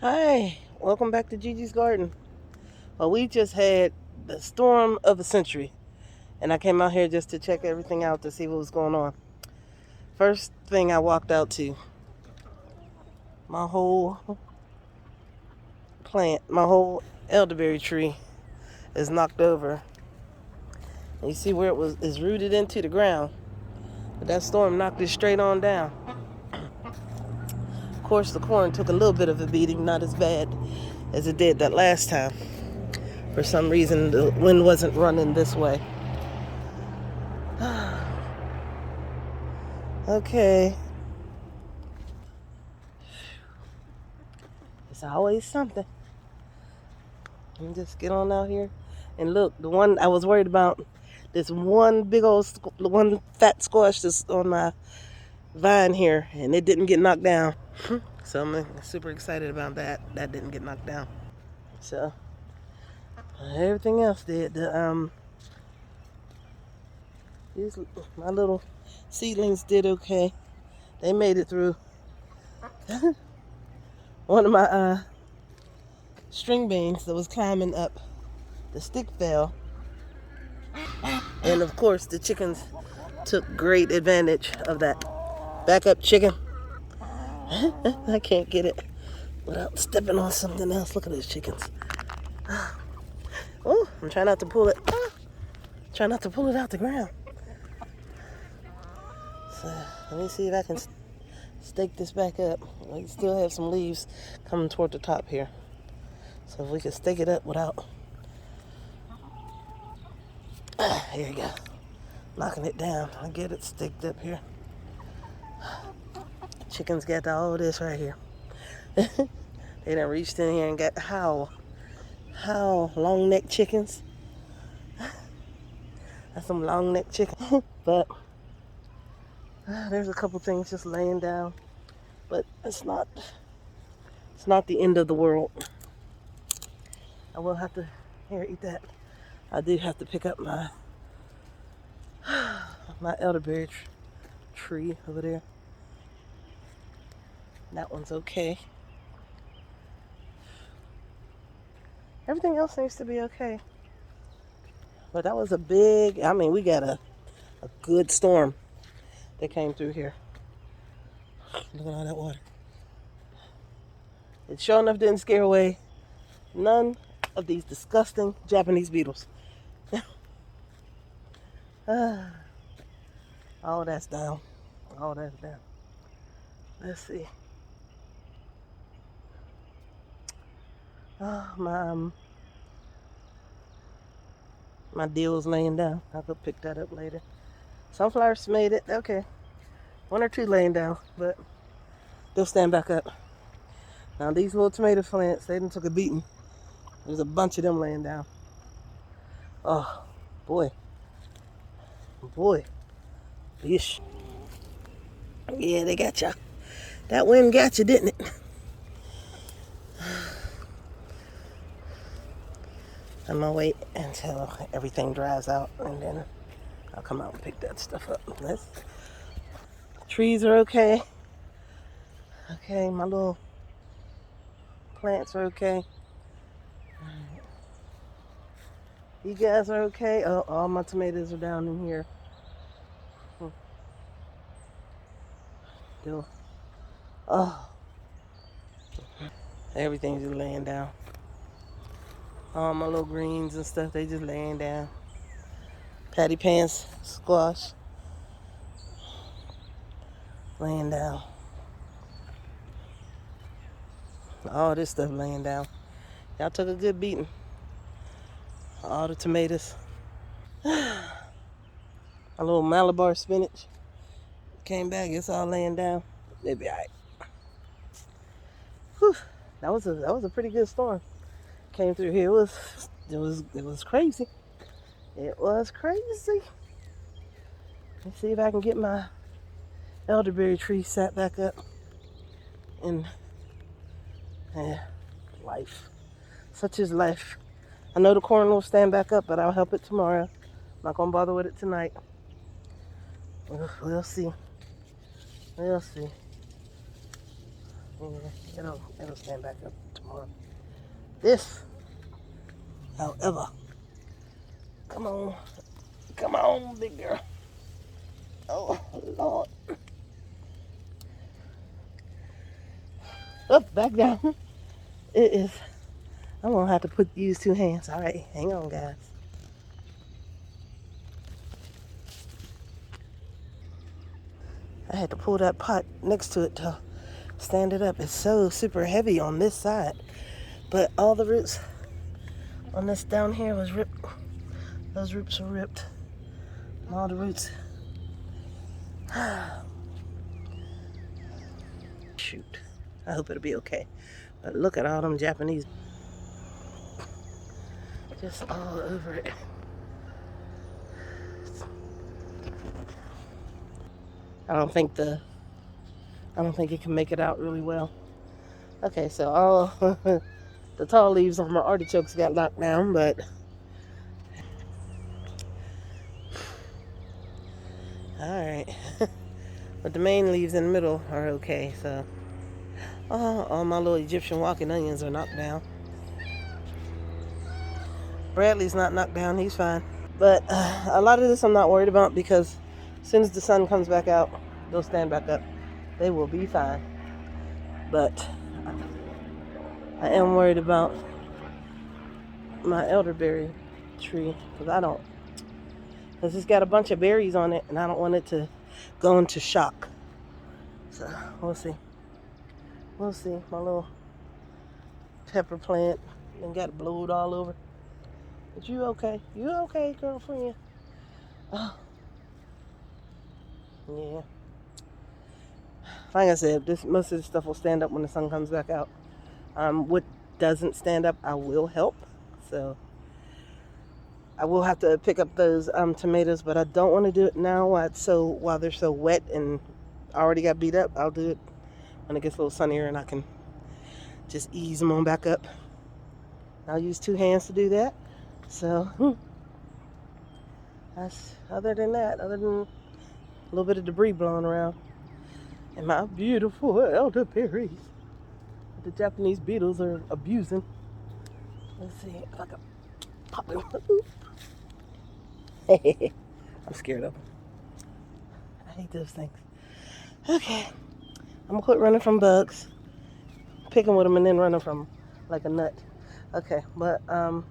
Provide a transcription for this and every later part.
Hi, welcome back to Gigi's Garden. Well, we just had the storm of the century, and I came out here just to check everything out to see what was going on. First thing I walked out to, my whole plant, my whole elderberry tree is knocked over. And you see where it was is rooted into the ground, but that storm knocked it straight on down. Of course, the corn took a little bit of a beating, not as bad as it did that last time. For some reason, the wind wasn't running this way. Okay. It's always something. Let me just get on out here and look. The one I was worried about, this one big old, one fat squash that's on my vine here, and it didn't get knocked down. So I'm super excited about that. That didn't get knocked down. So everything else did. These my little seedlings did okay. They made it through. One of my string beans that was climbing up, the stick fell, and of course the chickens took great advantage of that. Back up, chicken. I can't get it without stepping on something else. Look at those chickens. Oh, I'm trying not to pull it. Try not to pull it out the ground. So let me see if I can stake this back up. We still have some leaves coming toward the top here. So if we can stake it up without... here you go. Knocking it down. I get it staked up here. Chickens got all this right here. They done reached in here and got how long neck chickens. That's some long neck chicken. But there's a couple things just laying down. But it's not the end of the world. I will have to eat that. I do have to pick up my elderberry tree over there. That one's okay. Everything else seems to be okay. But that was a big, we got a good storm that came through here. Look at all that water. It sure enough didn't scare away none of these disgusting Japanese beetles. All that's down. All that's down. Let's see. Oh, my deal's laying down. I could pick that up later. Sunflowers made it. Okay. One or two laying down, but they'll stand back up. Now these little tomato plants, they done took a beating. There's a bunch of them laying down. Oh, boy. Boy. Yeesh. Yeah, they got ya. That wind got you, didn't it? I'm gonna wait until everything dries out, and then I'll come out and pick that stuff up. Trees are okay. Okay, my little plants are okay. You guys are okay? Oh, all my tomatoes are down in here. Oh, everything's just laying down. All my little greens and stuff, they just laying down. Patty pans, squash, laying down. All this stuff laying down. Y'all took a good beating. All the tomatoes. A little Malabar spinach came back. It's all laying down. They'll be all right. Whew. That was a pretty good storm. Came through here. It was crazy. It was crazy. Let's see if I can get my elderberry tree sat back up. And life. Such is life. I know the corn will stand back up, but I'll help it tomorrow. I'm not gonna bother with it tonight. We'll see. We'll see. Yeah, it'll stand back up tomorrow. This, however, come on, big girl. Oh, Lord. Up, back down. It is. I'm gonna have to use two hands. All right, hang on, guys. I had to pull that pot next to it to stand it up. It's so super heavy on this side, but all the roots on this down here was ripped. Those roots were ripped. And all the roots. Shoot. I hope it'll be okay. But look at all them Japanese just all over it. I don't think it can make it out really well. Okay, so all the tall leaves on my artichokes got knocked down, but alright. But the main leaves in the middle are okay, so all my little Egyptian walking onions are knocked down. Bradley's not knocked down, he's fine. But a lot of this I'm not worried about because as soon as the sun comes back out, they'll stand back up. They will be fine. But I am worried about my elderberry tree because it's got a bunch of berries on it and I don't want it to go into shock. So we'll see. We'll see. My little pepper plant and got blowed all over. But you okay? You okay, girlfriend? Oh. Yeah. Like I said, most of this stuff will stand up when the sun comes back out. What doesn't stand up, I will help. So I will have to pick up those tomatoes, but I don't want to do it now while they're so wet and already got beat up. I'll do it when it gets a little sunnier and I can just ease them on back up. I'll use two hands to do that. So that's other than a little bit of debris blowing around. And my beautiful elderberries the Japanese beetles are abusing. Let's see if I can pop it. I'm scared of them. I hate those things. Okay, I'm gonna quit running from bugs, picking with them and then running from them like a nut. Okay, but my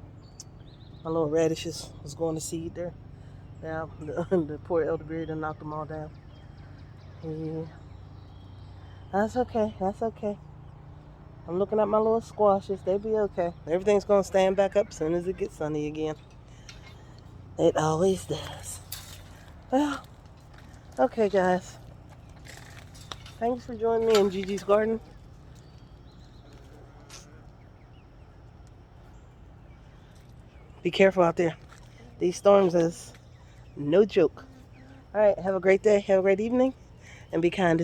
little radishes was going to seed there. Now the poor elderberry done knocked them all down. Yeah, that's okay. That's okay. I'm looking at my little squashes. They'll be okay. Everything's gonna stand back up as soon as it gets sunny again. It always does. Well, okay, guys. Thanks for joining me in Gigi's garden. Be careful out there. These storms is no joke. All right, have a great day. Have a great evening. And be kind.